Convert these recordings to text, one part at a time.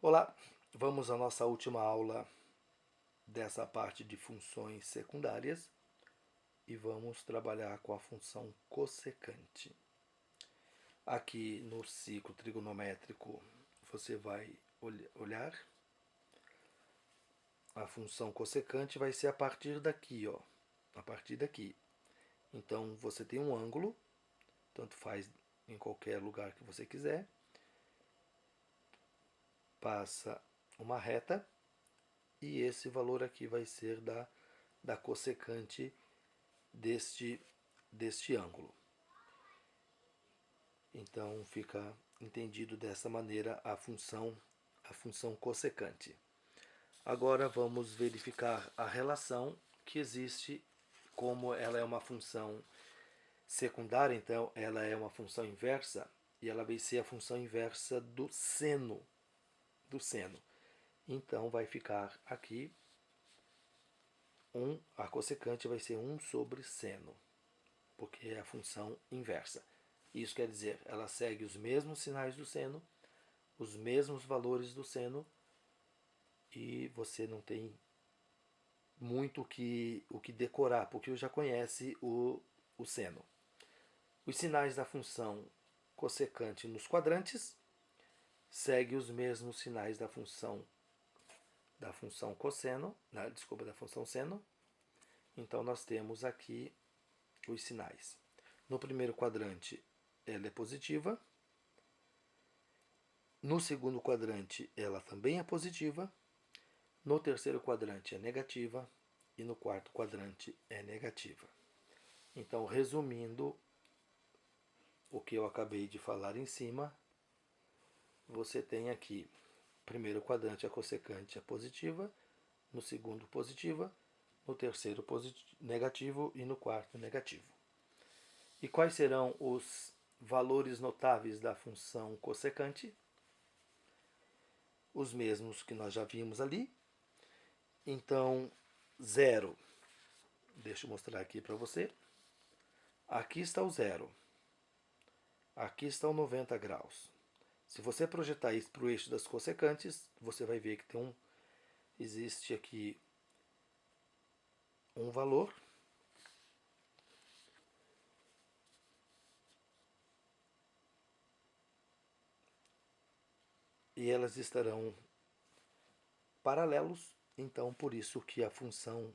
Olá, vamos à nossa última aula dessa parte de funções secundárias e vamos trabalhar com a função cossecante. Aqui no ciclo trigonométrico você vai olhar a função cossecante, vai ser a partir daqui, ó, a partir daqui. Então você tem um ângulo, tanto faz em qualquer lugar que você quiser, passa uma reta e esse valor aqui vai ser da cossecante deste ângulo. Então fica entendido dessa maneira a função cossecante. Agora vamos verificar a relação que existe, como ela é uma função secundária, então ela é uma função inversa e ela vai ser a função inversa do seno. Então vai ficar aqui a cossecante vai ser 1 sobre seno, porque é a função inversa. Isso quer dizer, ela segue os mesmos sinais do seno, os mesmos valores do seno, e você não tem muito o que decorar, porque já conhece o seno. Os sinais da função cossecante nos quadrantes segue os mesmos sinais da função cosseno, da função seno. Então nós temos aqui os sinais. No primeiro quadrante ela é positiva. No segundo quadrante ela também é positiva. No terceiro quadrante é negativa. E no quarto quadrante é negativa. Então, resumindo o que eu acabei de falar em cima, você tem aqui, primeiro quadrante a cossecante é positiva, no segundo positiva, no terceiro negativo e no quarto negativo. E quais serão os valores notáveis da função cossecante? Os mesmos que nós já vimos ali. Então, 0, deixa eu mostrar aqui para você. Aqui está o 0. Aqui está o 90 graus. Se você projetar isso para o eixo das cossecantes, você vai ver que existe aqui um valor. E elas estarão paralelos, então por isso que a função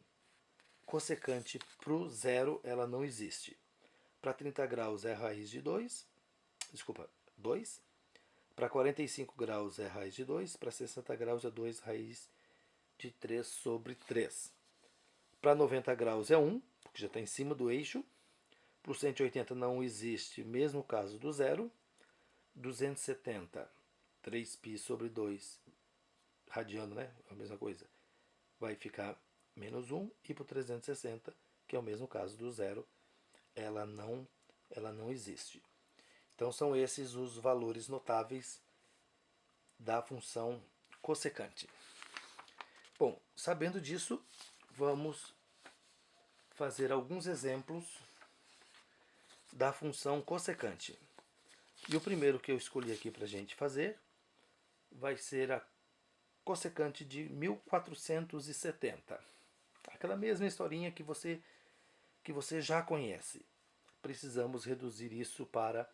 cossecante para o 0 ela não existe. Para 30 graus é raiz de 2. Para 45 graus é raiz de 2. Para 60 graus é 2 raiz de 3 sobre 3. Para 90 graus é 1, porque já está em cima do eixo. Para o 180 não existe, mesmo caso do 0. 270, 3π sobre 2, radiano, né? A mesma coisa. Vai ficar menos 1. E para o 360, que é o mesmo caso do 0, ela não existe. Então são esses os valores notáveis da função cossecante. Bom, sabendo disso, vamos fazer alguns exemplos da função cossecante. E o primeiro que eu escolhi aqui para a gente fazer vai ser a cossecante de 1470. Aquela mesma historinha que você já conhece. Precisamos reduzir isso para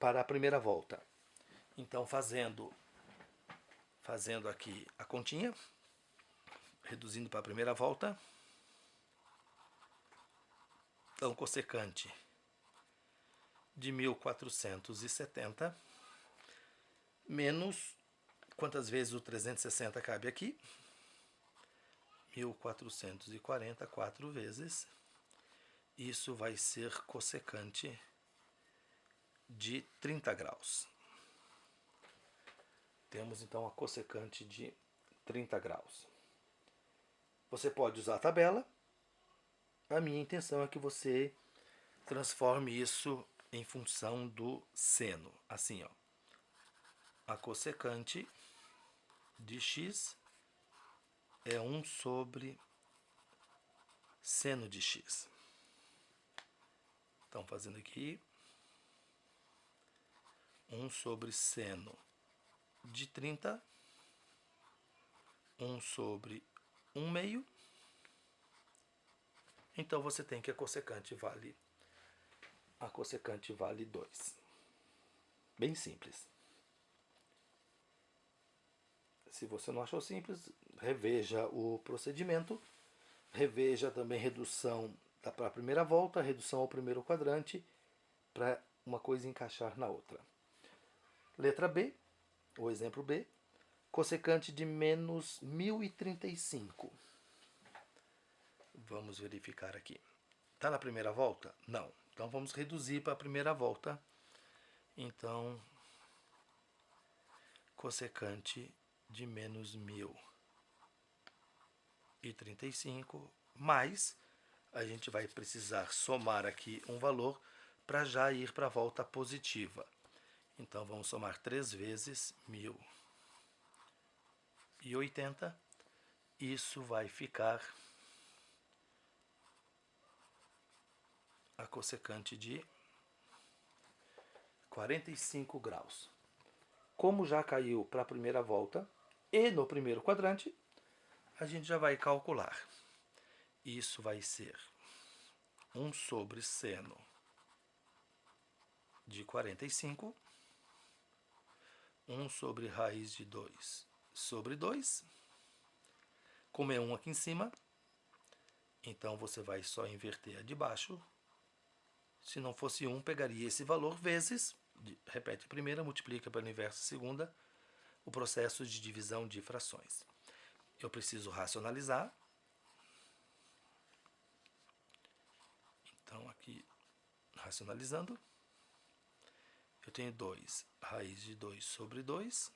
a primeira volta. Então, fazendo aqui a continha, reduzindo para a primeira volta. Então, cossecante de 1470 menos, quantas vezes o 360 cabe aqui? 1440, 4 vezes. Isso vai ser cossecante de 30 graus. Temos então a cossecante de 30 graus. Você pode usar a tabela. A minha intenção é que você transforme isso em função do seno. Assim, ó. A cossecante de x é 1 sobre seno de x. Então, fazendo aqui, 1 sobre seno de 30, 1 sobre 1 meio. Então você tem que a cossecante vale 2. Bem simples. Se você não achou simples, reveja o procedimento, reveja também redução para a primeira volta, redução ao primeiro quadrante, para uma coisa encaixar na outra. Letra B, o exemplo B, cossecante de menos 1035. Vamos verificar aqui. Está na primeira volta? Não. Então vamos reduzir para a primeira volta. Então, cossecante de menos 1035, mais a gente vai precisar somar aqui um valor para já ir para a volta positiva. Então vamos somar 3 vezes 1080. Isso vai ficar a cossecante de 45 graus. Como já caiu para a primeira volta e no primeiro quadrante, a gente já vai calcular. Isso vai ser 1 sobre seno de 45, 1 sobre raiz de 2 sobre 2. Como é 1 aqui em cima, então você vai só inverter a de baixo. Se não fosse 1, pegaria esse valor vezes, repete a primeira, multiplica pelo inverso a segunda, o processo de divisão de frações. Eu preciso racionalizar. Então, aqui, racionalizando, eu tenho 2 raiz de 2 sobre 2.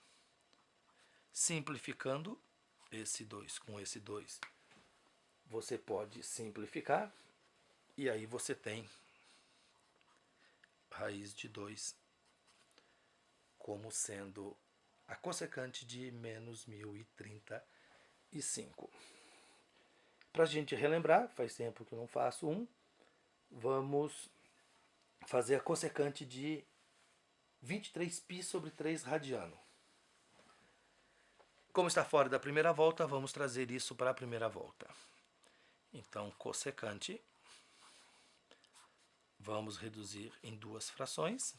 Simplificando esse 2 com esse 2, você pode simplificar, e aí você tem raiz de 2 como sendo a cossecante de menos 1035. Para a gente relembrar, faz tempo que eu não faço vamos fazer a cossecante de 23π sobre 3 radiano. Como está fora da primeira volta, vamos trazer isso para a primeira volta. Então, cossecante, vamos reduzir em 2 frações,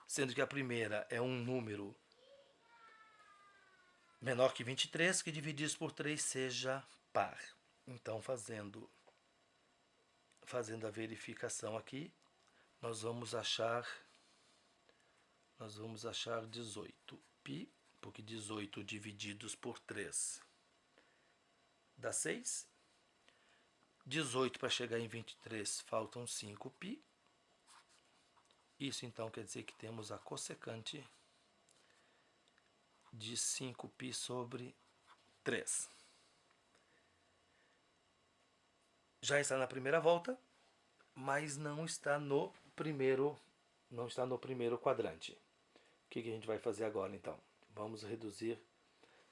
sendo que a primeira é um número menor que 23, que divididos por 3 seja par. Então, fazendo a verificação aqui, nós vamos achar 18π, porque 18 divididos por 3 dá 6. 18 para chegar em 23 faltam 5π. Isso então quer dizer que temos a cossecante de 5π sobre 3. Já está na primeira volta, mas não está no primeiro quadrante. O que a gente vai fazer agora então? Vamos reduzir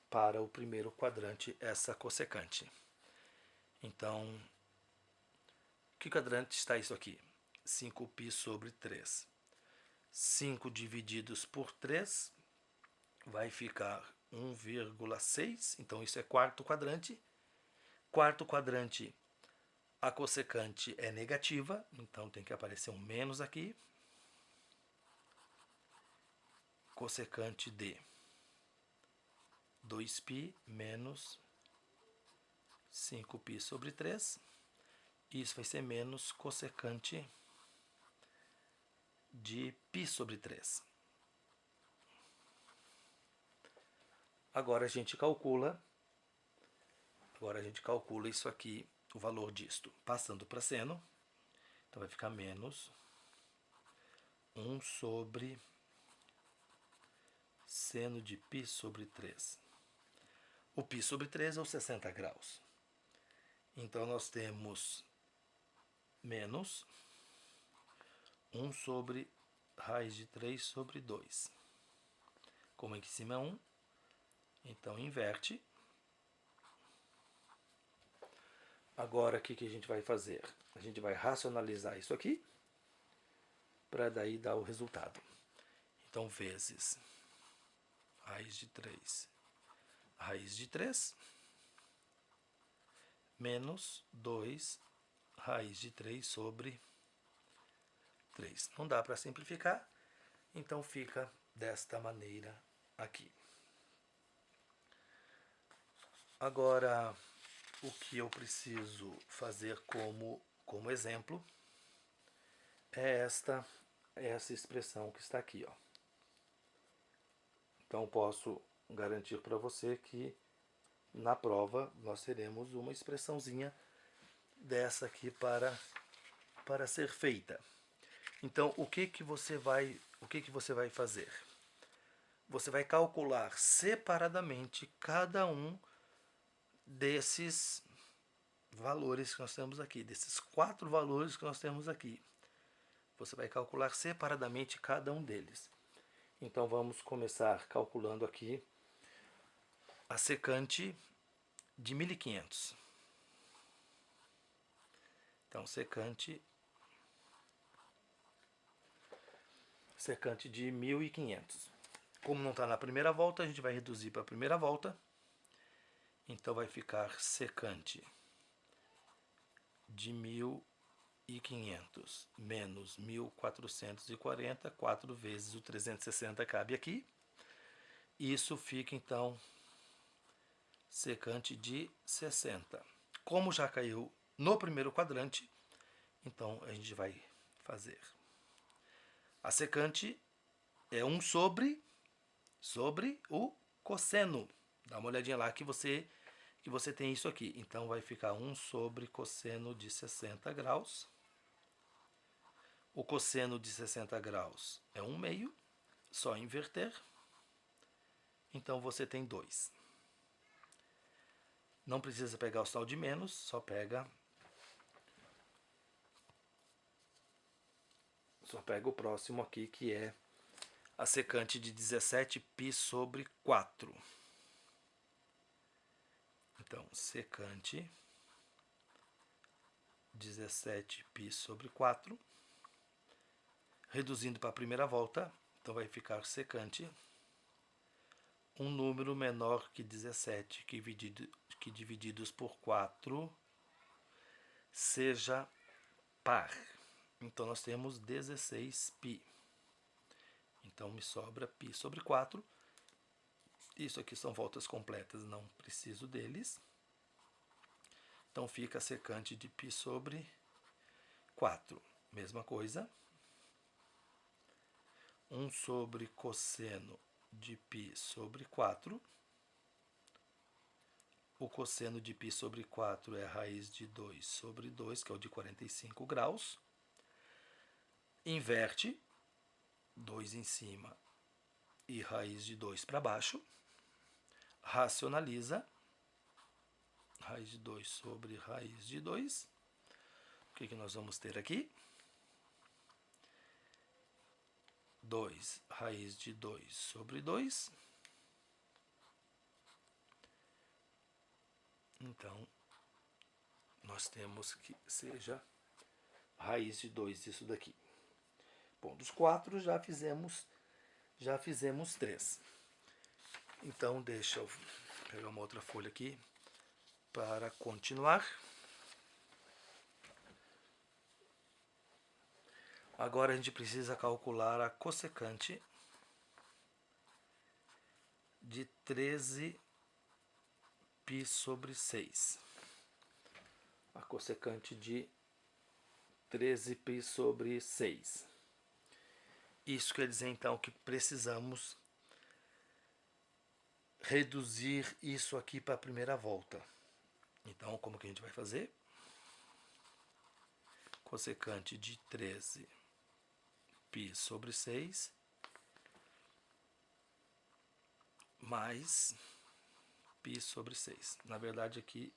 para o primeiro quadrante essa cossecante. Então, que quadrante está isso aqui? 5π sobre 3. 5 divididos por 3 vai ficar 1,6. Então, isso é quarto quadrante. Quarto quadrante, a cossecante é negativa, então tem que aparecer um menos aqui. Cossecante de 2π menos 5π sobre 3. Isso vai ser menos cossecante de π sobre 3. Agora a gente calcula isso aqui, o valor disto, passando para seno. Então vai ficar menos 1 sobre seno de π sobre 3. O π sobre 3 é os 60 graus. Então nós temos menos 1 sobre raiz de 3 sobre 2. Como aqui em cima é 1, então inverte. Agora o que a gente vai fazer? A gente vai racionalizar isso aqui, para daí dar o resultado. Então vezes raiz de 3, raiz de 3, menos 2, raiz de 3 sobre 3. Não dá para simplificar, então fica desta maneira aqui. Agora, o que eu preciso fazer como exemplo é essa expressão que está aqui, ó. Então, posso garantir para você que na prova nós teremos uma expressãozinha dessa aqui para ser feita. Então, o que você vai fazer? Você vai calcular separadamente cada um desses valores que nós temos aqui, desses 4 valores que nós temos aqui. Você vai calcular separadamente cada um deles. Então vamos começar calculando aqui a secante de 1500. Então secante de 1500. Como não está na primeira volta, a gente vai reduzir para a primeira volta. Então vai ficar secante de 1500 menos 1440, 4 vezes o 360 cabe aqui. Isso fica então secante de 60. Como já caiu no primeiro quadrante, então a gente vai fazer. A secante é 1 sobre o cosseno. Dá uma olhadinha lá que você tem isso aqui. Então vai ficar 1 sobre cosseno de 60 graus. O cosseno de 60 graus é 1/2, só inverter. Então você tem 2. Não precisa pegar o sinal de menos, só pega o próximo aqui, que é a secante de 17π sobre 4. Então, secante 17π sobre 4. Reduzindo para a primeira volta, então vai ficar secante um número menor que 17, que divididos por 4 seja par. Então nós temos 16π. Então me sobra π sobre 4. Isso aqui são voltas completas, não preciso deles. Então fica secante de π sobre 4. Mesma coisa. 1 sobre cosseno de π sobre 4. O cosseno de π sobre 4 é a raiz de 2 sobre 2, que é o de 45 graus. Inverte 2 em cima e raiz de 2 para baixo. Racionaliza. Raiz de 2 sobre raiz de 2. O que nós vamos ter aqui? 2 raiz de 2 sobre 2. Então, nós temos que seja raiz de 2 isso daqui. Bom, dos 4 já fizemos 3. Então, deixa eu pegar uma outra folha aqui para continuar. Agora a gente precisa calcular a cossecante de 13π sobre 6. A cossecante de 13π sobre 6. Isso quer dizer então que precisamos reduzir isso aqui para a primeira volta. Então, como que a gente vai fazer? Cossecante de 13π sobre 6 mais π sobre 6. Na verdade aqui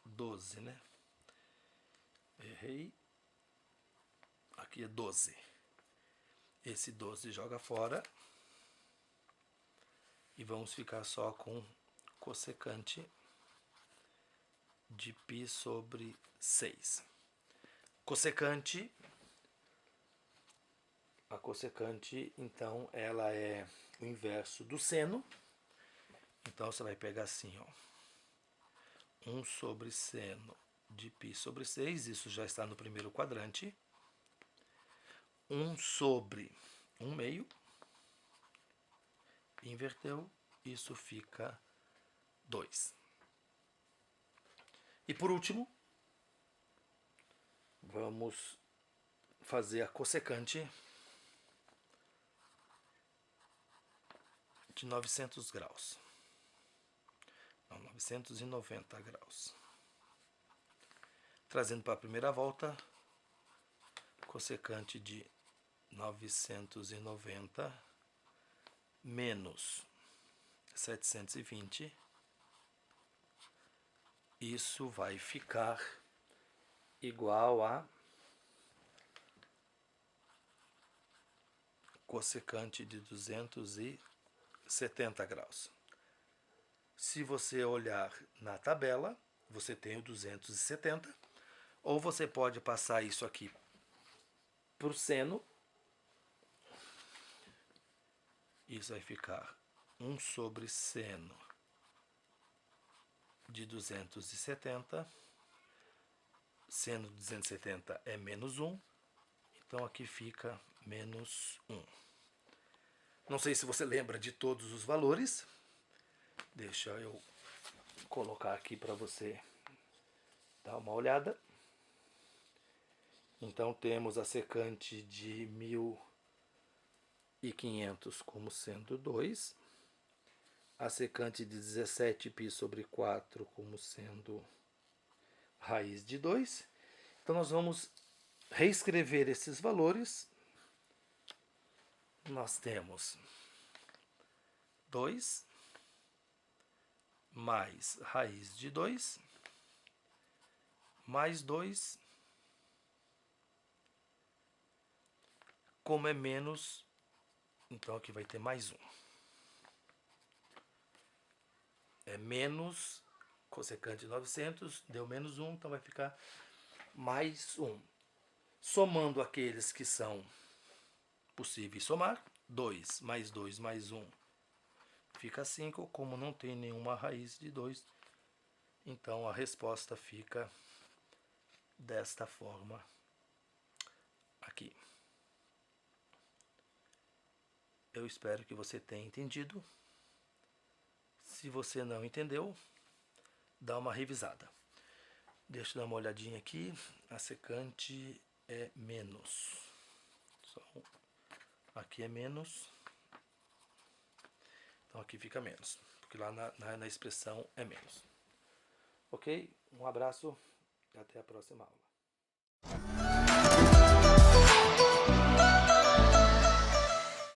12, né? Errei. Aqui é 12. Esse 12 joga fora. E vamos ficar só com cossecante de π sobre 6. A cossecante, então, ela é o inverso do seno. Então, você vai pegar assim, ó. 1 sobre seno de π sobre 6, isso já está no primeiro quadrante. 1 sobre 1 meio. Inverteu, isso fica 2. E por último, vamos fazer a cossecante de 900 graus. Não, 990 graus. Trazendo para a primeira volta, cossecante de 990 menos 720. Isso vai ficar igual a cossecante de 270 graus. Se você olhar na tabela, você tem o 270, ou você pode passar isso aqui para o seno. Isso vai ficar 1 sobre seno de 270. Seno de 270 é menos 1. Então aqui fica menos 1. Não sei se você lembra de todos os valores. Deixa eu colocar aqui para você dar uma olhada. Então temos a secante de 1500 como sendo 2. A secante de 17π sobre 4 como sendo raiz de 2. Então nós vamos reescrever esses valores. Nós temos 2 mais raiz de 2 mais 2, como é menos, então aqui vai ter mais 1. É menos cossecante de 900, deu menos 1, então vai ficar mais 1. Somando aqueles que são possíveis somar, 2 mais 2 mais 1 fica 5, como não tem nenhuma raiz de 2, então a resposta fica desta forma aqui. Eu espero que você tenha entendido. Se você não entendeu, dá uma revisada. Deixa eu dar uma olhadinha aqui. A secante é menos. Aqui é menos. Então aqui fica menos, porque lá na expressão é menos. Ok? Um abraço e até a próxima aula.